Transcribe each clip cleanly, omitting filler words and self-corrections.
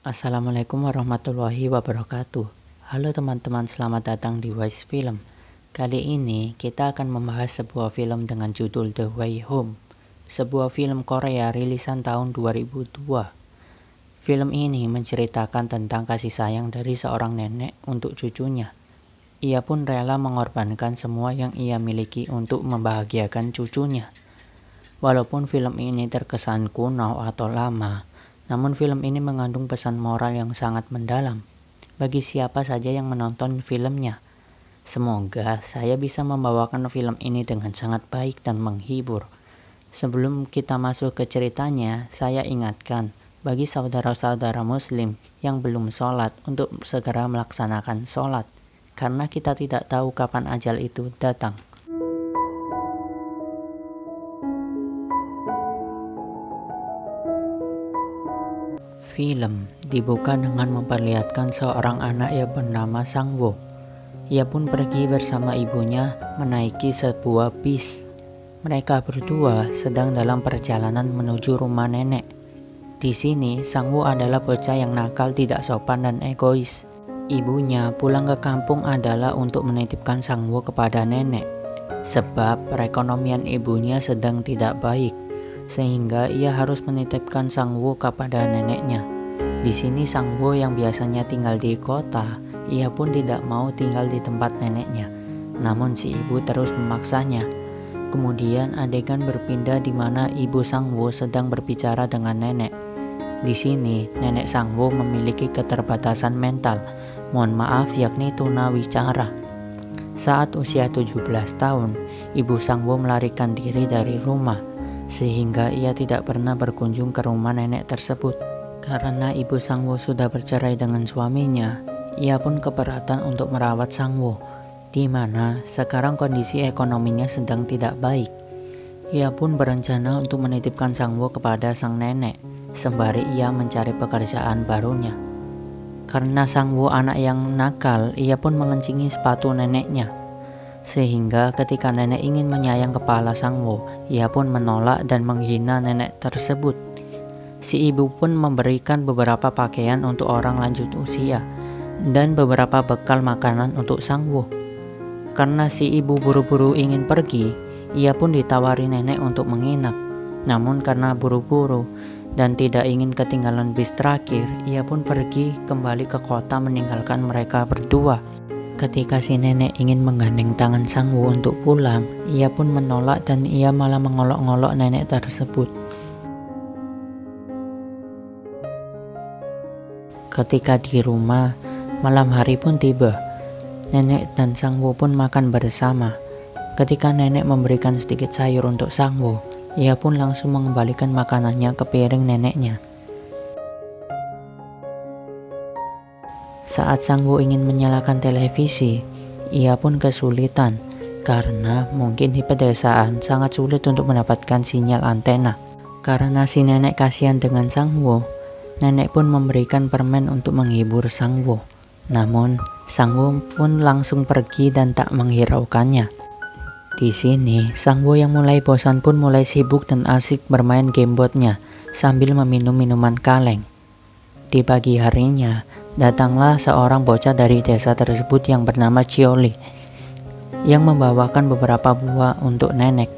Assalamualaikum warahmatullahi wabarakatuh. Halo teman-teman, selamat datang di Wise Film. Kali ini kita akan membahas sebuah film dengan judul The Way Home, sebuah film Korea rilisan tahun 2002. Film ini menceritakan tentang kasih sayang dari seorang nenek untuk cucunya. Ia pun rela mengorbankan semua yang ia miliki untuk membahagiakan cucunya. Walaupun film ini terkesan kuno atau lama, namun film ini mengandung pesan moral yang sangat mendalam bagi siapa saja yang menonton filmnya. Semoga saya bisa membawakan film ini dengan sangat baik dan menghibur. Sebelum kita masuk ke ceritanya, saya ingatkan bagi saudara-saudara muslim yang belum sholat untuk segera melaksanakan sholat, karena kita tidak tahu kapan ajal itu datang. Film dibuka dengan memperlihatkan seorang anak yang bernama Sang-woo. Ia pun pergi bersama ibunya menaiki sebuah bis. Mereka berdua sedang dalam perjalanan menuju rumah nenek. Di sini, Sang-woo adalah bocah yang nakal, tidak sopan, dan egois. Ibunya pulang ke kampung adalah untuk menitipkan Sang-woo kepada nenek, sebab perekonomian ibunya sedang tidak baik, sehingga ia harus menitipkan Sang-woo kepada neneknya. Di sini Sang-woo yang biasanya tinggal di kota, ia pun tidak mau tinggal di tempat neneknya. Namun si ibu terus memaksanya. Kemudian adegan berpindah di mana ibu Sang-woo sedang berbicara dengan nenek. Di sini nenek Sang-woo memiliki keterbatasan mental, mohon maaf yakni tunawicara. Saat usia 17 tahun, ibu Sang-woo melarikan diri dari rumah, sehingga ia tidak pernah berkunjung ke rumah nenek tersebut. Karena ibu Sang-woo sudah bercerai dengan suaminya, ia pun keberatan untuk merawat Sang-woo, di mana sekarang kondisi ekonominya sedang tidak baik. Ia pun berencana untuk menitipkan Sang-woo kepada sang nenek, sembari ia mencari pekerjaan barunya. Karena Sang-woo anak yang nakal, ia pun mengencingi sepatu neneknya. Sehingga ketika nenek ingin menyayang kepala Sang-woo, ia pun menolak dan menghina nenek tersebut. Si ibu pun memberikan beberapa pakaian untuk orang lanjut usia dan beberapa bekal makanan untuk Sang-woo. Karena si ibu buru-buru ingin pergi, ia pun ditawari nenek untuk menginap. Namun karena buru-buru dan tidak ingin ketinggalan bis terakhir, ia pun pergi kembali ke kota meninggalkan mereka berdua. Ketika si nenek ingin menggandeng tangan Sang-woo untuk pulang, ia pun menolak dan ia malah mengolok-ngolok nenek tersebut. Ketika di rumah, malam hari pun tiba. Nenek dan Sang-woo pun makan bersama. Ketika nenek memberikan sedikit sayur untuk Sang-woo, ia pun langsung mengembalikan makanannya ke piring neneknya. Saat Sang-woo ingin menyalakan televisi, ia pun kesulitan karena mungkin di pedesaan sangat sulit untuk mendapatkan sinyal antena. Karena si nenek kasihan dengan Sang-woo, nenek pun memberikan permen untuk menghibur Sang-woo. Namun, Sang-woo pun langsung pergi dan tak menghiraukannya. Di sini, Sang-woo yang mulai bosan pun mulai sibuk dan asik bermain gamebotnya sambil meminum minuman kaleng. Di pagi harinya, datanglah seorang bocah dari desa tersebut yang bernama Chioli, yang membawakan beberapa buah untuk nenek.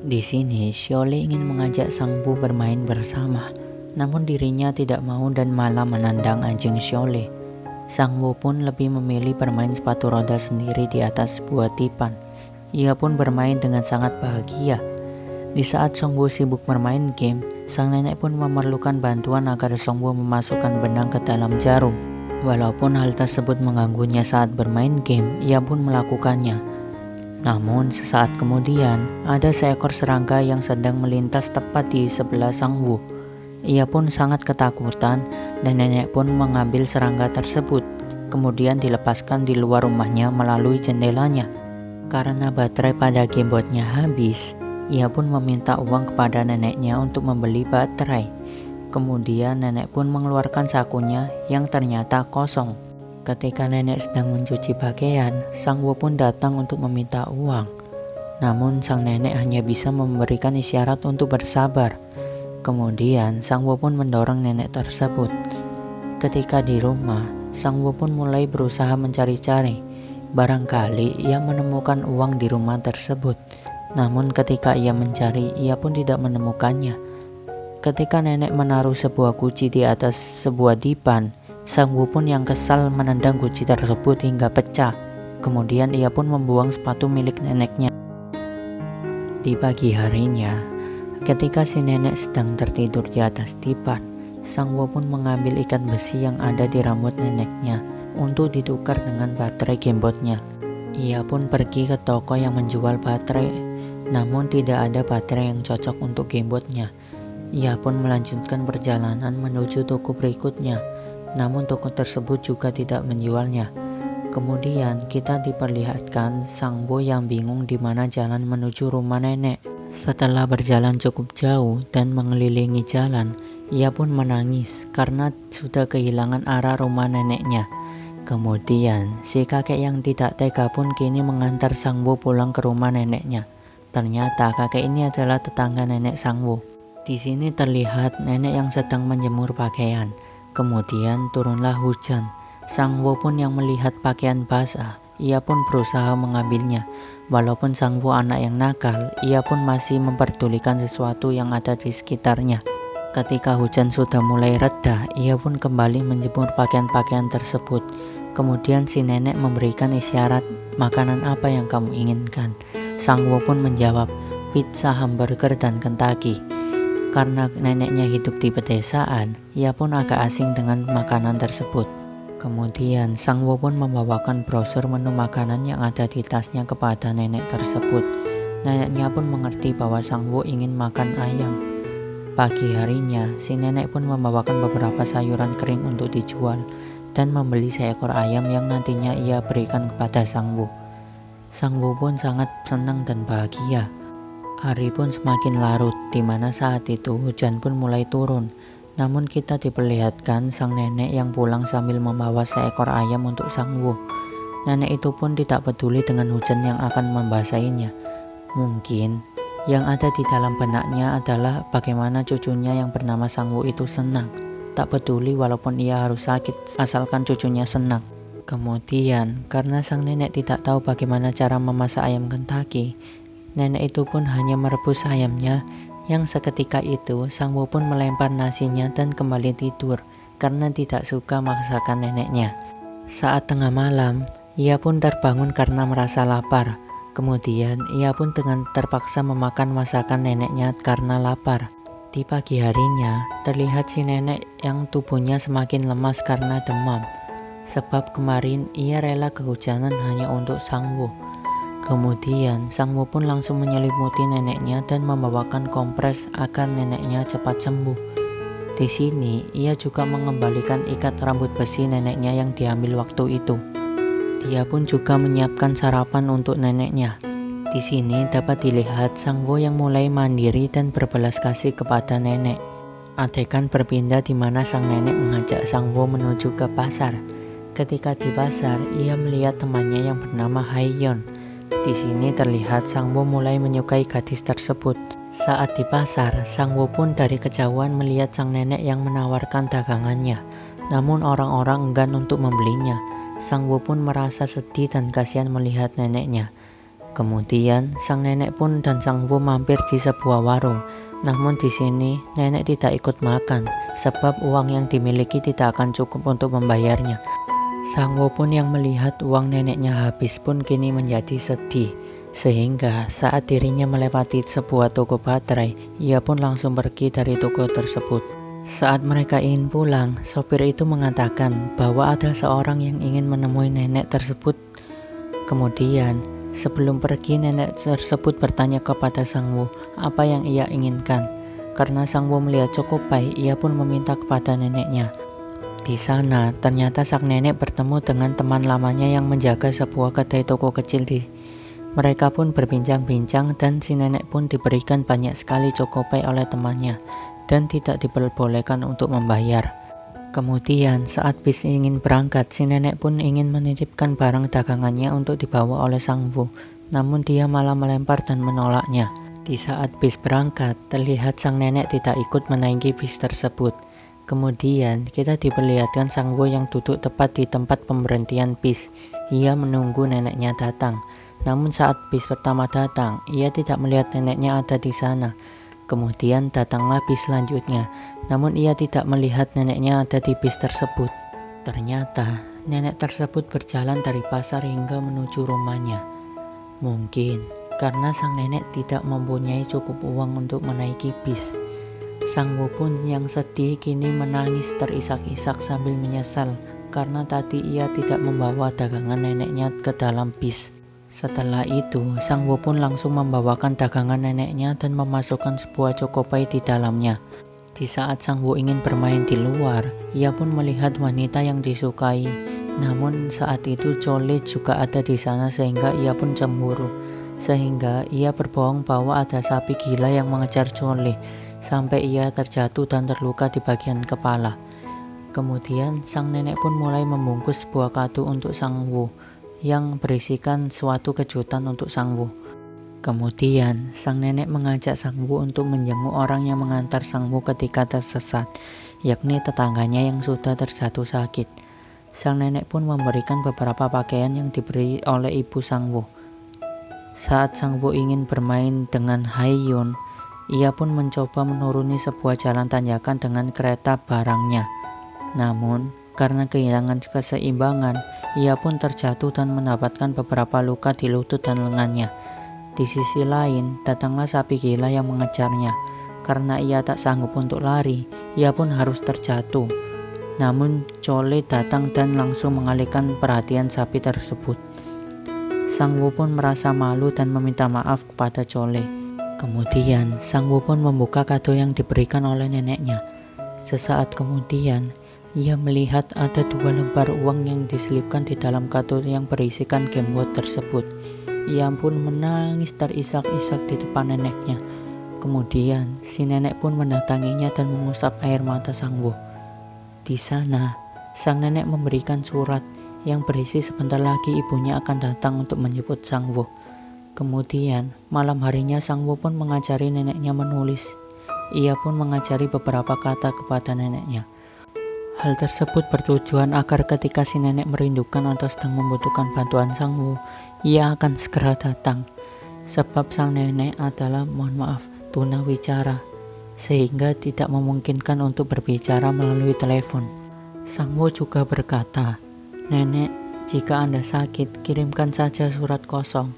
Di sini, Chioli ingin mengajak Sang-woo bermain bersama. Namun dirinya tidak mau dan malah menendang anjing Chioli. Sang-woo pun lebih memilih bermain sepatu roda sendiri di atas sebuah tipan. Ia pun bermain dengan sangat bahagia. Di saat Sang-woo sibuk bermain game, sang nenek pun memerlukan bantuan agar Sang-woo memasukkan benang ke dalam jarum. Walaupun hal tersebut mengganggunya saat bermain game, ia pun melakukannya. Namun sesaat kemudian, ada seekor serangga yang sedang melintas tepat di sebelah Sang-woo. Ia pun sangat ketakutan dan nenek pun mengambil serangga tersebut, kemudian dilepaskan di luar rumahnya melalui jendelanya. Karena baterai pada gamebotnya habis, ia pun meminta uang kepada neneknya untuk membeli baterai. Kemudian nenek pun mengeluarkan sakunya yang ternyata kosong. Ketika nenek sedang mencuci pakaian, Sang-woo pun datang untuk meminta uang. Namun sang nenek hanya bisa memberikan isyarat untuk bersabar. Kemudian Sang-woo pun mendorong nenek tersebut. Ketika di rumah, Sang Wu pun mulai berusaha mencari-cari. Barangkali ia menemukan uang di rumah tersebut. Namun ketika ia mencari, ia pun tidak menemukannya. Ketika nenek menaruh sebuah guci di atas sebuah dipan, Sang Wu pun yang kesal menendang guci tersebut hingga pecah. Kemudian ia pun membuang sepatu milik neneknya. Di pagi harinya, ketika si nenek sedang tertidur di atas dipan, Sang Wu pun mengambil ikat besi yang ada di rambut neneknya untuk ditukar dengan baterai gamebotnya. Ia pun pergi ke toko yang menjual baterai, namun tidak ada baterai yang cocok untuk gamebotnya. Ia pun melanjutkan perjalanan menuju toko berikutnya, namun toko tersebut juga tidak menjualnya. Kemudian kita diperlihatkan Sang Wu yang bingung di mana jalan menuju rumah nenek. Setelah berjalan cukup jauh dan mengelilingi jalan, ia pun menangis karena sudah kehilangan arah rumah neneknya. Kemudian si kakek yang tidak tega pun kini mengantar Sang Wu pulang ke rumah neneknya. Ternyata kakek ini adalah tetangga nenek Sang Wu. Di sini terlihat nenek yang sedang menjemur pakaian. Kemudian turunlah hujan. Sang Wu pun yang melihat pakaian basah, ia pun berusaha mengambilnya. Walaupun Sang Wu anak yang nakal, ia pun masih memperdulikan sesuatu yang ada di sekitarnya. Ketika hujan sudah mulai reda, ia pun kembali menjemur pakaian-pakaian tersebut. Kemudian si nenek memberikan isyarat, "Makanan apa yang kamu inginkan?" Sang Wu pun menjawab, "Pizza, hamburger, dan Kentucky." Karena neneknya hidup di pedesaan, ia pun agak asing dengan makanan tersebut. Kemudian Sang Wu pun membawakan brosur menu makanan yang ada di tasnya kepada nenek tersebut. Neneknya pun mengerti bahwa Sang Wu ingin makan ayam. Pagi harinya, si nenek pun membawakan beberapa sayuran kering untuk dijual dan membeli seekor ayam yang nantinya ia berikan kepada Sang Wu. Sang Wu pun sangat senang dan bahagia. Hari pun semakin larut, di mana saat itu hujan pun mulai turun. Namun kita diperlihatkan sang nenek yang pulang sambil membawa seekor ayam untuk Sang Wu. Nenek itu pun tidak peduli dengan hujan yang akan membasahinya. Mungkin yang ada di dalam benaknya adalah bagaimana cucunya yang bernama Sang Wu itu senang. Tak peduli walaupun ia harus sakit, asalkan cucunya senang. Kemudian, karena sang nenek tidak tahu bagaimana cara memasak ayam Kentucky, nenek itu pun hanya merebus ayamnya. Yang seketika itu, Sang Wu pun melempar nasinya dan kembali tidur karena tidak suka masakan neneknya. Saat tengah malam, ia pun terbangun karena merasa lapar. Kemudian, ia pun dengan terpaksa memakan masakan neneknya karena lapar. Di pagi harinya, terlihat si nenek yang tubuhnya semakin lemas karena demam. Sebab kemarin ia rela kehujanan hanya untuk Sang Wu. Kemudian Sang Wu pun langsung menyelimuti neneknya dan membawakan kompres agar neneknya cepat sembuh. Di sini ia juga mengembalikan ikat rambut besi neneknya yang diambil waktu itu. Dia pun juga menyiapkan sarapan untuk neneknya. Di sini dapat dilihat Sang Wu yang mulai mandiri dan berbelas kasih kepada nenek. Adegan berpindah di mana sang nenek mengajak Sang Wu menuju ke pasar. Ketika di pasar, ia melihat temannya yang bernama Haiyon. Di sini terlihat Sang Wu mulai menyukai gadis tersebut. Saat di pasar, Sang Wu pun dari kejauhan melihat sang nenek yang menawarkan dagangannya. Namun orang-orang enggan untuk membelinya. Sang Wu pun merasa sedih dan kasihan melihat neneknya. Kemudian, sang nenek pun dan Sang Wu mampir di sebuah warung. Namun di sini, nenek tidak ikut makan, sebab uang yang dimiliki tidak akan cukup untuk membayarnya. Sang Wu pun yang melihat uang neneknya habis pun kini menjadi sedih. Sehingga saat dirinya melewati sebuah toko baterai, ia pun langsung pergi dari toko tersebut. Saat mereka ingin pulang, sopir itu mengatakan bahwa ada seorang yang ingin menemui nenek tersebut. Kemudian, sebelum pergi, nenek tersebut bertanya kepada Sang Wu apa yang ia inginkan. Karena Sang Wu melihat cukup baik, ia pun meminta kepada neneknya. Di sana, ternyata sang nenek bertemu dengan teman lamanya yang menjaga sebuah kedai toko kecil. Mereka pun berbincang-bincang dan si nenek pun diberikan banyak sekali cokopai oleh temannya dan tidak diperbolehkan untuk membayar. Kemudian saat bis ingin berangkat, si nenek pun ingin menitipkan barang dagangannya untuk dibawa oleh Sang Wu, namun dia malah melempar dan menolaknya. Di saat bis berangkat, terlihat sang nenek tidak ikut menaiki bis tersebut. Kemudian kita diperlihatkan Sang Wo yang duduk tepat di tempat pemberhentian bis. Ia menunggu neneknya datang. Namun saat bis pertama datang, ia tidak melihat neneknya ada di sana. Kemudian datanglah bis selanjutnya, namun ia tidak melihat neneknya ada di bis tersebut. Ternyata nenek tersebut berjalan dari pasar hingga menuju rumahnya. Mungkin karena sang nenek tidak mempunyai cukup uang untuk menaiki bis. Sang Wo pun yang sedih kini menangis terisak-isak sambil menyesal karena tadi ia tidak membawa dagangan neneknya ke dalam bis. Setelah itu, Sang Wo pun langsung membawakan dagangan neneknya dan memasukkan sebuah chocopie di dalamnya. Di saat Sang Wo ingin bermain di luar, ia pun melihat wanita yang disukai. Namun saat itu Chole juga ada di sana sehingga ia pun cemburu. Sehingga ia berbohong bahwa ada sapi gila yang mengejar Chole, sampai ia terjatuh dan terluka di bagian kepala. Kemudian sang nenek pun mulai membungkus sebuah kado untuk Sang Wo yang berisikan suatu kejutan untuk Sang Wo. Kemudian sang nenek mengajak Sang Wo untuk menjenguk orang yang mengantar Sang Wo ketika tersesat, yakni tetangganya yang sudah terjatuh sakit. Sang nenek pun memberikan beberapa pakaian yang diberi oleh ibu Sang Wo. Saat Sang Wo ingin bermain dengan Haeyeon, ia pun mencoba menuruni sebuah jalan tanjakan dengan kereta barangnya. Namun, karena kehilangan keseimbangan, ia pun terjatuh dan mendapatkan beberapa luka di lutut dan lengannya. Di sisi lain, datanglah sapi gila yang mengejarnya. Karena ia tak sanggup untuk lari, ia pun harus terjatuh. Namun, Chole datang dan langsung mengalihkan perhatian sapi tersebut. Sang Wo pun merasa malu dan meminta maaf kepada Chole. Kemudian, Sang Wo pun membuka kado yang diberikan oleh neneknya. Sesaat kemudian, ia melihat ada 2 lembar uang yang diselipkan di dalam kado yang berisikan gamebot tersebut. Ia pun menangis terisak-isak di depan neneknya. Kemudian, si nenek pun mendatanginya dan mengusap air mata Sang Wo. Di sana, sang nenek memberikan surat yang berisi sebentar lagi ibunya akan datang untuk menjemput Sang Wo. Kemudian, malam harinya Sang Wo pun mengajari neneknya menulis. Ia pun mengajari beberapa kata kepada neneknya. Hal tersebut bertujuan agar ketika si nenek merindukan atau sedang membutuhkan bantuan Sang Wo, ia akan segera datang. Sebab sang nenek adalah, mohon maaf, tunawicara, sehingga tidak memungkinkan untuk berbicara melalui telepon. Sang Wo juga berkata, "Nenek, jika Anda sakit, kirimkan saja surat kosong."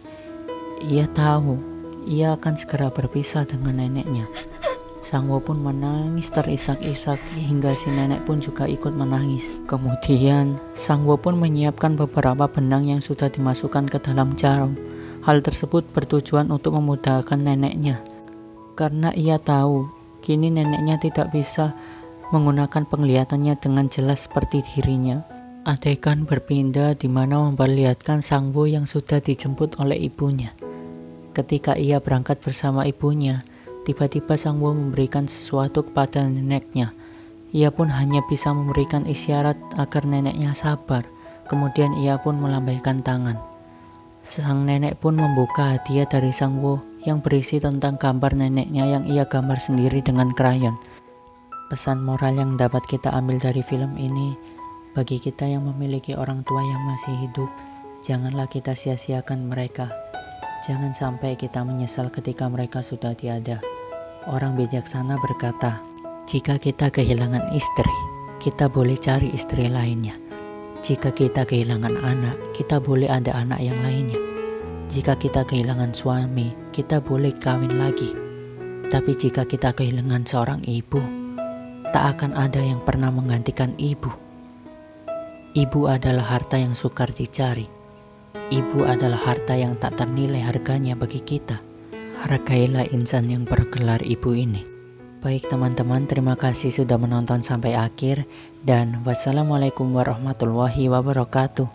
Ia tahu ia akan segera berpisah dengan neneknya. Sang Wo pun menangis terisak-isak hingga si nenek pun juga ikut menangis. Kemudian Sang Wo pun menyiapkan beberapa benang yang sudah dimasukkan ke dalam jarum. Hal tersebut bertujuan untuk memudahkan neneknya. Karena ia tahu kini neneknya tidak bisa menggunakan penglihatannya dengan jelas seperti dirinya. Adegan berpindah di mana memperlihatkan Sang Wo yang sudah dijemput oleh ibunya. Ketika ia berangkat bersama ibunya, tiba-tiba Sang Wo memberikan sesuatu kepada neneknya. Ia pun hanya bisa memberikan isyarat agar neneknya sabar. Kemudian ia pun melambaikan tangan. Sang nenek pun membuka hadiah dari Sang Wo yang berisi tentang gambar neneknya yang ia gambar sendiri dengan krayon. Pesan moral yang dapat kita ambil dari film ini, bagi kita yang memiliki orang tua yang masih hidup, janganlah kita sia-siakan mereka. Jangan sampai kita menyesal ketika mereka sudah tiada. Orang bijaksana berkata, jika kita kehilangan istri, kita boleh cari istri lainnya. Jika kita kehilangan anak, kita boleh ada anak yang lainnya. Jika kita kehilangan suami, kita boleh kawin lagi. Tapi jika kita kehilangan seorang ibu, tak akan ada yang pernah menggantikan ibu. Ibu adalah harta yang sukar dicari. Ibu adalah harta yang tak ternilai harganya bagi kita. Hargailah insan yang bergelar ibu ini. Baik teman-teman, terima kasih sudah menonton sampai akhir, dan wassalamualaikum warahmatullahi wabarakatuh.